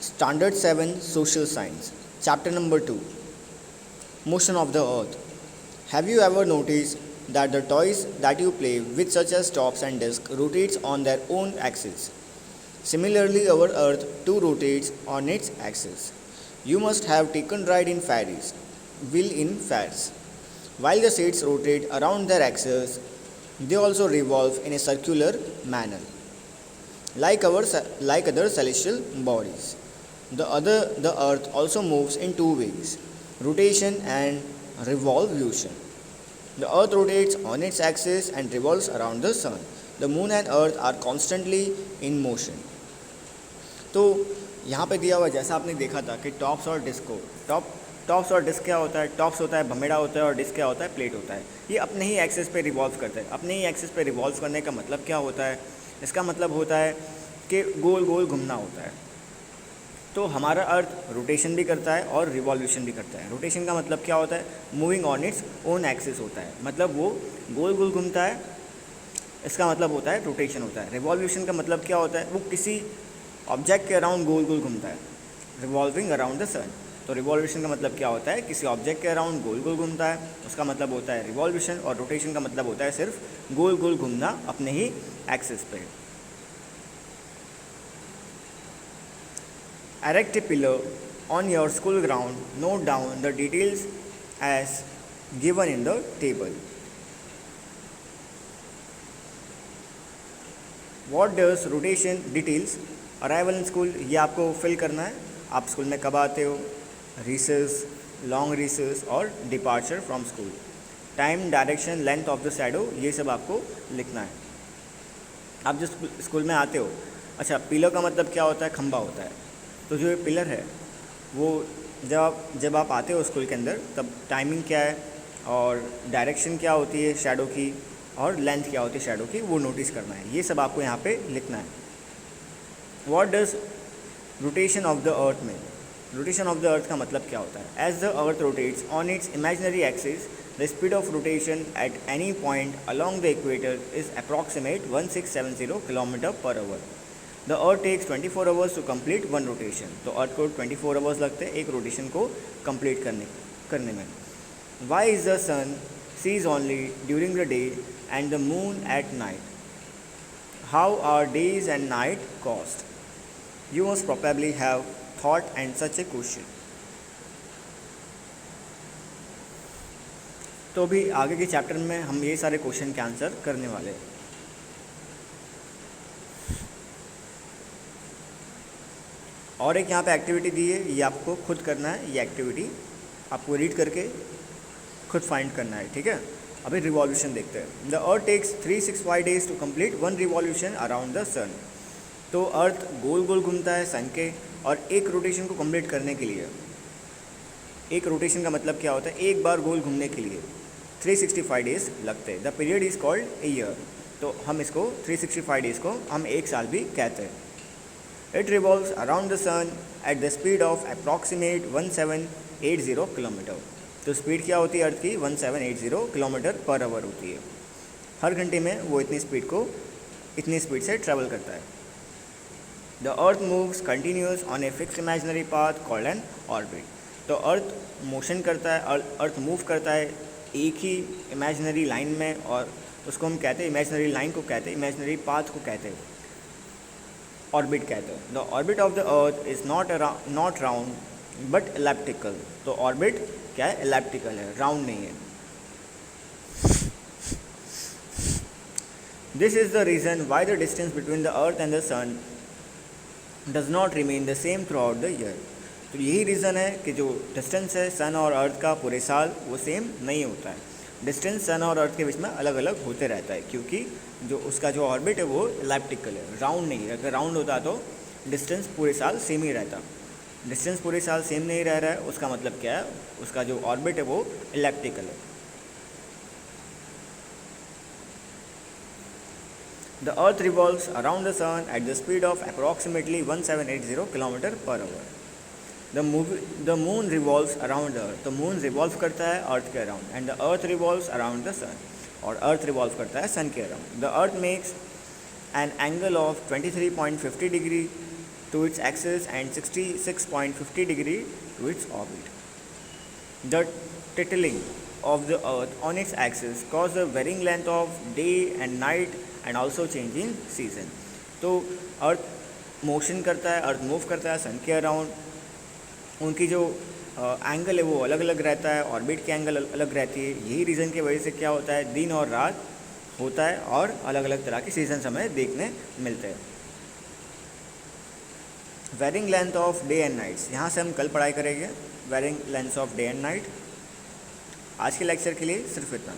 Standard 7 Social Science, Chapter number 2, Motion of the Earth. Have you ever noticed that the toys that you play with, such as tops and discs, rotates on their own axis? Similarly, our Earth too rotates on its axis. You must have taken ride in Ferris wheel in fairs. While the seats rotate around their axis, they also revolve in a circular manner, like other celestial bodies. The Earth also moves in two ways: rotation and revolution. The Earth rotates on its axis and revolves around the Sun. The Moon and Earth are constantly in motion. तो यहाँ पे दिया हुआ जैसा आपने देखा था कि टॉप्स और डिस्क को टॉप्स और डिस्क क्या होता है, टॉप्स होता है भमेड़ा होता है और डिस्क क्या होता है, प्लेट होता है। ये अपने ही एक्सिस पे रिवॉल्व करते हैं। अपने ही एक्सिस पे रिवॉल्व करने का मतलब क्या होता है? इसका मतलब होता है कि गोल गोल घूमना होता है। तो हमारा अर्थ रोटेशन भी करता है और रिवॉल्यूशन भी करता है। रोटेशन का मतलब क्या होता है? Moving on its own axis होता है, मतलब वो गोल गोल घूमता है, इसका मतलब होता है रोटेशन होता है। रिवॉल्यूशन का मतलब क्या होता है? वो किसी ऑब्जेक्ट के अराउंड गोल गोल घूमता है, रिवॉल्विंग अराउंड द सन। तो रिवॉल्यूशन का मतलब क्या होता है? किसी ऑब्जेक्ट के अराउंड गोल गोल घूमता है, उसका मतलब होता है रिवॉल्यूशन। और रोटेशन का मतलब होता है सिर्फ गोल गोल घूमना अपने ही एक्सिस पे। Erect a pillar on your school ground. Note down the details as given in the table. What does rotation details? Arrival in school, ये आपको फिल करना है। आप स्कूल में कब आते हो, रिसेस, लॉन्ग रिसेस और departure from school. Time, direction, length of the shadow, ये सब आपको लिखना है। आप जिस स्कूल में आते हो, अच्छा पिलर का मतलब क्या होता है? खंबा होता है। तो जो ये पिलर है वो जब आप आते हो स्कूल के अंदर, तब टाइमिंग क्या है और डायरेक्शन क्या होती है शैडो की और लेंथ क्या होती है शैडो की, वो नोटिस करना है। ये सब आपको यहाँ पे लिखना है। What does rotation of the earth mean? Rotation of the अर्थ का मतलब क्या होता है? As the earth rotates on its imaginary axis, the speed of rotation at any point along the equator is approximate 1670 km/h. The earth takes 24 hours to complete one rotation. तो earth को 24 hours लगते हैं एक rotation को complete करने में। Why is the sun sees only during the day and the moon at night? How are days and night caused? You must probably have thought and such a question. तो अभी आगे के chapter में हम ये सारे क्वेश्चन के answer करने वाले हैं। और एक यहाँ पे एक्टिविटी दी है, ये आपको खुद करना है। ये एक्टिविटी आपको रीड करके खुद फाइंड करना है, ठीक है। अभी रिवॉल्यूशन देखते हैं। The earth takes 365 days to complete one revolution around the sun. तो अर्थ गोल गोल घूमता है सन के, और एक रोटेशन को कंप्लीट करने के लिए, एक रोटेशन का मतलब क्या होता है? एक बार गोल घूमने के लिए 365 days लगते हैं। The period is called a year. तो हम इसको 365 days को हम एक साल भी कहते हैं। It revolves around the sun at the speed of approximate 1780 km. तो स्पीड क्या होती है अर्थ की? 1780 km/h होती है। हर घंटे में वो इतनी स्पीड से ट्रैवल करता है। The earth moves continuous on a fixed imaginary path called an orbit. तो अर्थ मोशन करता है, अर्थ मूव करता है एक ही इमेजिनरी लाइन में, और उसको हम कहते हैं, इमेजिनरी लाइन को कहते हैं, इमेजिनरी पाथ को कहते हैं, ऑर्बिट कहते हैं। The orbit of the earth is not round but elliptical. तो ऑर्बिट क्या है? एलिप्टिकल है, राउंड नहीं है। This is the reason why the distance between the earth and the sun does not remain the same throughout the year. तो यही reason है कि जो डिस्टेंस है सन और अर्थ का पूरे साल, वो सेम नहीं होता है। डिस्टेंस सन और अर्थ के बीच में अलग अलग होते रहता है, क्योंकि जो उसका जो ऑर्बिट है वो एलिप्टिकल है, राउंड नहीं है। अगर राउंड होता तो डिस्टेंस पूरे साल सेम ही रहता। डिस्टेंस पूरे साल सेम नहीं रह रहा है, उसका मतलब क्या है? उसका जो ऑर्बिट है वो एलिप्टिकल है। The earth revolves around the sun at the speed of approximately 1780 km/h. The moon revolves around the earth. तो मून रिवॉल्व करता है अर्थ के around, and the earth revolves around the sun, और earth revolve करता है sun के around. The earth makes an angle of 23.50 degree to its axis and 66.50 degree to its orbit. The tilting of the earth on its axis cause the varying length of day and night and also change in season. तो अर्थ motion करता है, अर्थ move करता है sun के around, उनकी जो angle है वो अलग अलग रहता है, ऑर्बिट की एंगल अलग रहती है. यही रीज़न की वजह से क्या होता है, दिन और रात होता है और अलग अलग तरह के सीजन हमें देखने मिलते हैं. Varying length of day and nights, यहाँ से हम कल पढ़ाई करेंगे varying length of day and night. आज के लेक्चर के लिए सिर्फ इतना.